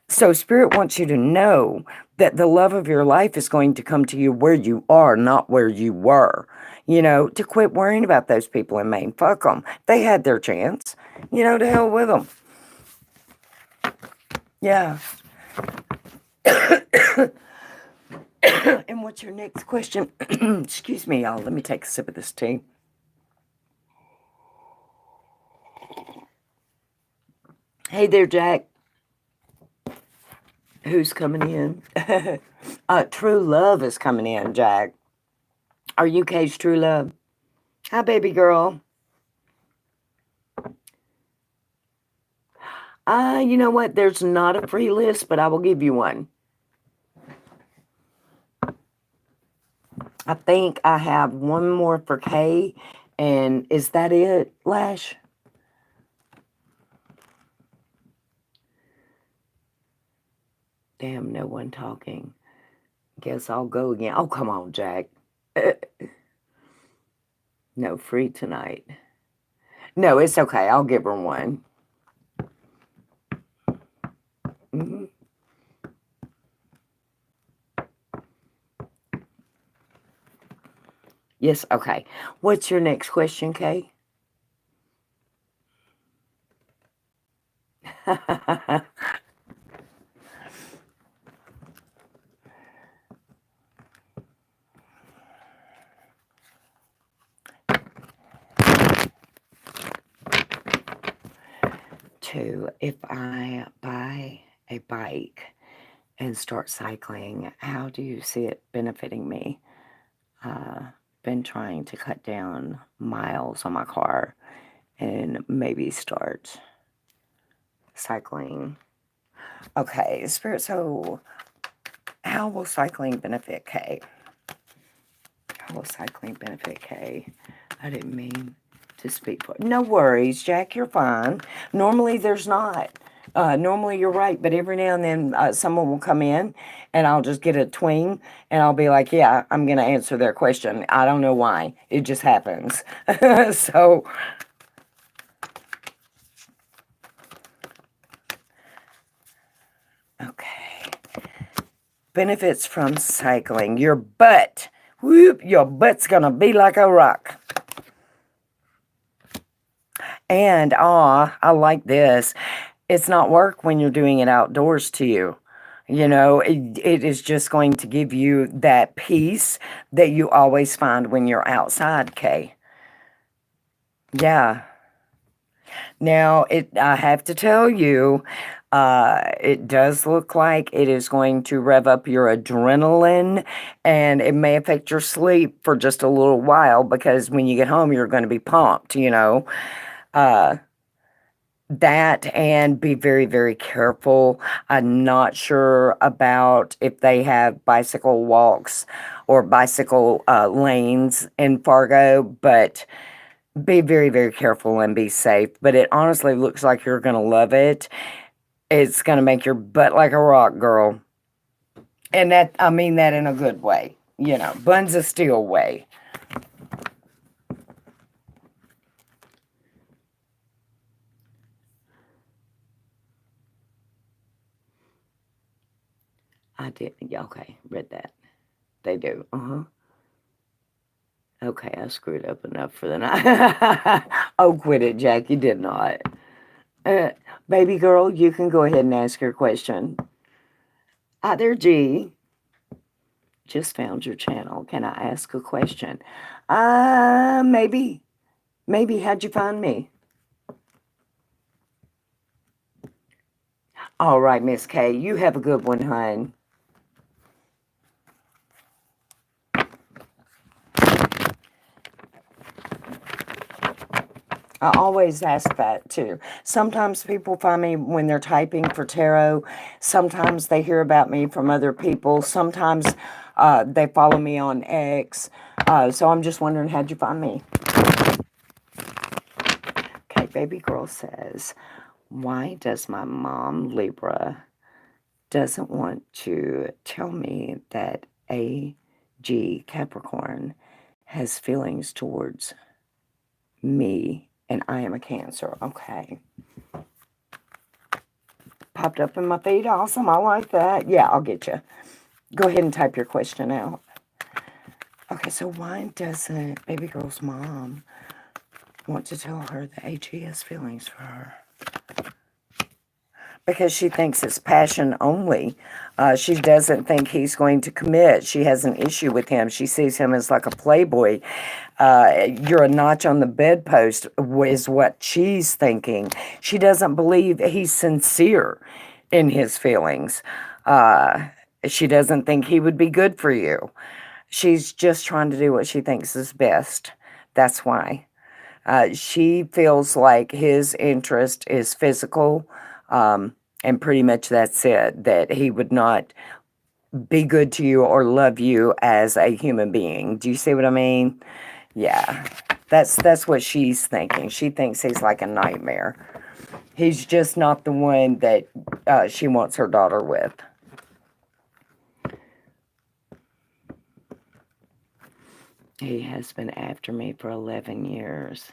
So Spirit wants you to know that the love of your life is going to come to you where you are, not where you were. You know, to quit worrying about those people in Maine. Fuck them. They had their chance. You know, to hell with them. Yeah. And what's your next question? Excuse me, y'all. Let me take a sip of this tea. Hey there, Jack. Who's coming in? True love is coming in, Jack. Are you Kay's true love? Hi, baby girl. You know what? There's not a free list, but I will give you one. I think I have one more for Kay, and is that it, Lash? Damn, no one talking. Guess I'll go again. Oh, come on, Jack. No, free tonight. No, it's okay. I'll give her one. Mm-hmm. Yes, okay. What's your next question, Kay? too, if I buy a bike and start cycling, how do you see it benefiting me? Been trying to cut down miles on my car and maybe start cycling. Okay, Spirit, so how will cycling benefit Kay? How will cycling benefit Kay? I didn't mean to speak for. No worries, Jack, you're fine. Normally there's not. Normally you're right, but every now and then someone will come in and I'll just get a twing and I'll be like, yeah, I'm going to answer their question. I don't know why. It just happens. So, okay. Benefits from cycling. Your butt. Whoop, your butt's going to be like a rock. And, I like this. It's not work when you're doing it outdoors to you. You know, it is just going to give you that peace that you always find when you're outside, Kay. Yeah. Now, I have to tell you, it does look like it is going to rev up your adrenaline, and it may affect your sleep for just a little while, because when you get home, you're going to be pumped, you know. That, and be very, very careful. I'm not sure about if they have bicycle walks or bicycle lanes in Fargo, but be very, very careful and be safe. But it honestly looks like you're going to love it. It's going to make your butt like a rock, girl. And that, I mean that in a good way. You know, buns of steel way. I did. Yeah, okay, read that. They do. Okay, I screwed up enough for the night. Oh, quit it, Jack. You did not. Baby girl, you can go ahead and ask your question. Hi there, G. Just found your channel. Can I ask a question? Maybe. Maybe. How'd you find me? All right, Miss K. You have a good one, hon. I always ask that too. Sometimes people find me when they're typing for tarot. Sometimes they hear about me from other people. Sometimes they follow me on X. So I'm just wondering, how'd you find me? Okay, baby girl says, why does my mom, Libra, doesn't want to tell me that AG Capricorn has feelings towards me? And I am a Cancer. Okay. Popped up in my feed. Awesome. I like that. Yeah, I'll get you. Go ahead and type your question out. Okay, so why doesn't baby girl's mom want to tell her that AG has feelings for her? Because she thinks it's passion only. She doesn't think he's going to commit. She has an issue with him. She sees him as like a playboy. You're a notch on the bedpost is what she's thinking. She doesn't believe he's sincere in his feelings. She doesn't think he would be good for you. She's just trying to do what she thinks is best. That's why. She feels like his interest is physical, and pretty much that's it, that he would not be good to you or love you as a human being. Do you see what I mean? Yeah, that's what she's thinking. She thinks he's like a nightmare. He's just not the one that she wants her daughter with. He has been after me for 11 years.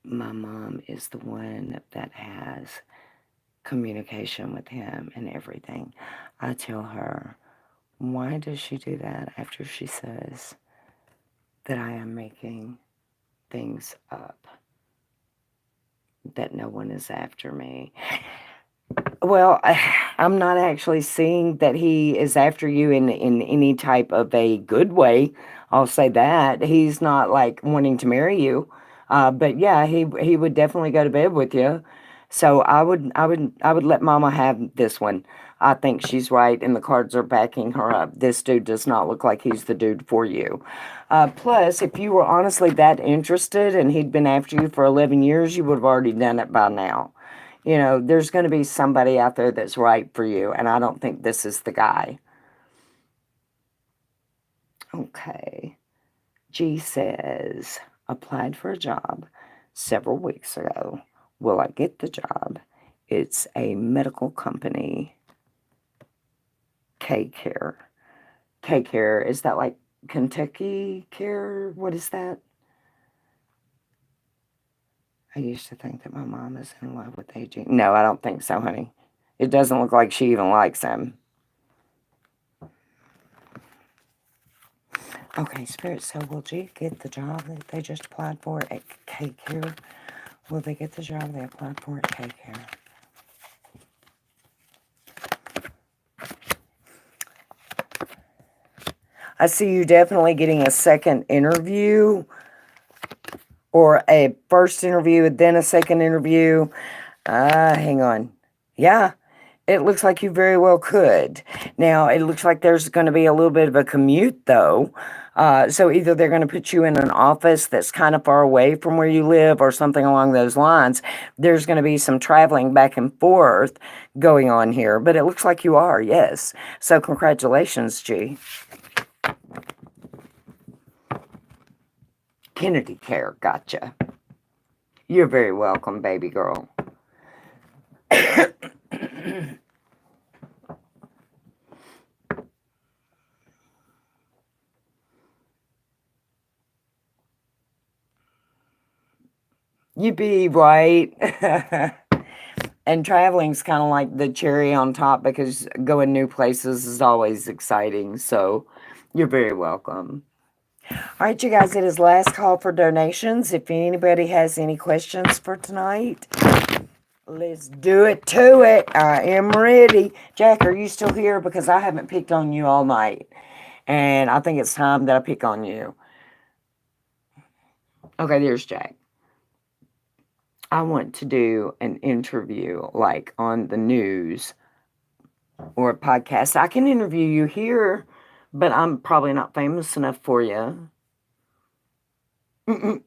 My mom is the one that has communication with him and everything. I tell her, why does she do that after she says that I am making things up, that no one is after me? Well, I'm not actually seeing that he is after you in any type of a good way. I'll say that. He's not like wanting to marry you. But yeah, he would definitely go to bed with you. So I would let Mama have this one. I think she's right, and the cards are backing her up. This dude does not look like he's the dude for you. Plus, if you were honestly that interested and he'd been after you for 11 years, you would have already done it by now. You know, there's going to be somebody out there that's right for you, and I don't think this is the guy. Okay. G says, applied for a job several weeks ago. Will I get the job? It's a medical company. K Care. K Care, is that like Kentucky Care? What is that? I used to think that my mom is in love with AG. No, I don't think so, honey. It doesn't look like she even likes him. Okay, Spirit, so will G get the job that they just applied for at K Care? Will they get the job they applied for at K Care? I see you definitely getting a second interview, or a first interview and then a second interview. Hang on. Yeah, it looks like you very well could. Now, it looks like there's going to be a little bit of a commute, though. So either they're going to put you in an office that's kind of far away from where you live or something along those lines. There's going to be some traveling back and forth going on here, but it looks like you are, yes. So congratulations, G. Kennedy Care, gotcha. You're very welcome, baby girl. You be right. And traveling's kind of like the cherry on top because going new places is always exciting. So you're very welcome. All right, you guys, it is last call for donations. If anybody has any questions for tonight, let's do it to it. I am ready. Jack, are you still here? Because I haven't picked on you all night. And I think it's time that I pick on you. Okay, there's Jack. I want to do an interview like on the news or a podcast. I can interview you here, but I'm probably not famous enough for you. Mm-mm.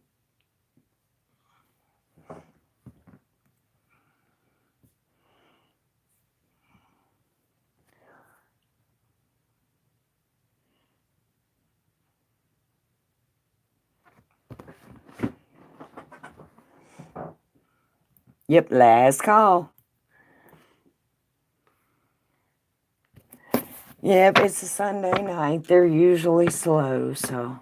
Yep, last call. Yep, it's a Sunday night. They're usually slow, so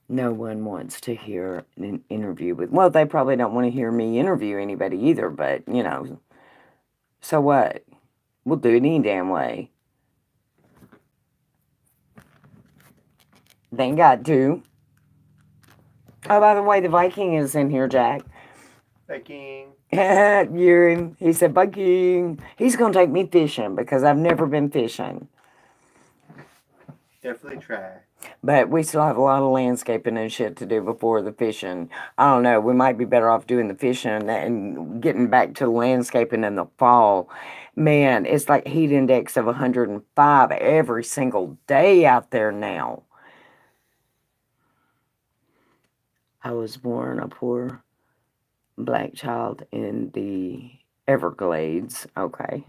no one wants to hear an interview with. Well, they probably don't want to hear me interview anybody either, but you know, so what? We'll do it any damn way. They ain't got to. Oh, by the way, the Viking is in here, Jack. Viking. Yuri, he said, Viking. He's going to take me fishing because I've never been fishing. Definitely try. But we still have a lot of landscaping and shit to do before the fishing. I don't know. We might be better off doing the fishing and getting back to landscaping in the fall. Man, it's like heat index of 105 every single day out there now. I was born a poor black child in the Everglades. Okay.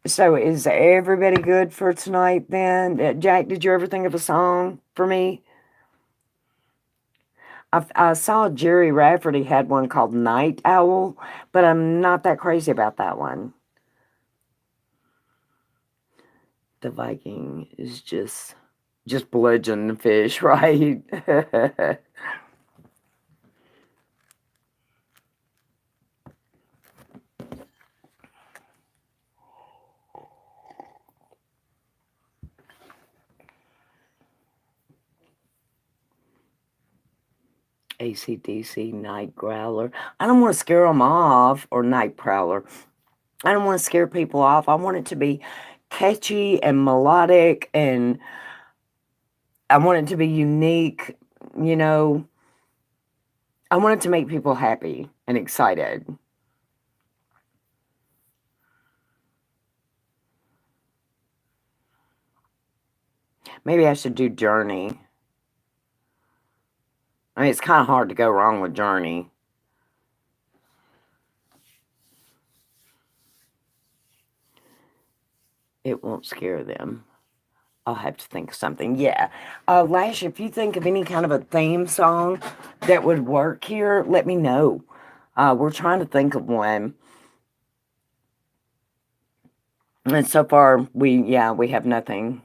So is everybody good for tonight then? Jack, did you ever think of a song for me? I saw Jerry Rafferty had one called Night Owl, but I'm not that crazy about that one. The Viking is just bludgeon the fish, right? AC/DC Night Growler. I don't want to scare them off, or Night Prowler. I don't want to scare people off. I want it to be catchy and melodic, and I want it to be unique, you know. I want it to make people happy and excited. Maybe I should do Journey. I mean, it's kind of hard to go wrong with Journey. It won't scare them. I'll have to think of something. Yeah. Lash, if you think of any kind of a theme song that would work here, let me know. We're trying to think of one. And so far, we have nothing.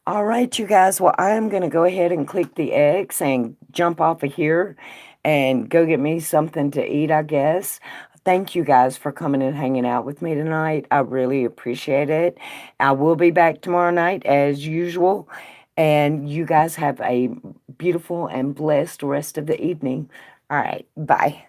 All right, you guys. Well, I'm going to go ahead and click the X and jump off of here and go get me something to eat, I guess. Thank you guys for coming and hanging out with me tonight. I really appreciate it. I will be back tomorrow night as usual. And you guys have a beautiful and blessed rest of the evening. All right. Bye.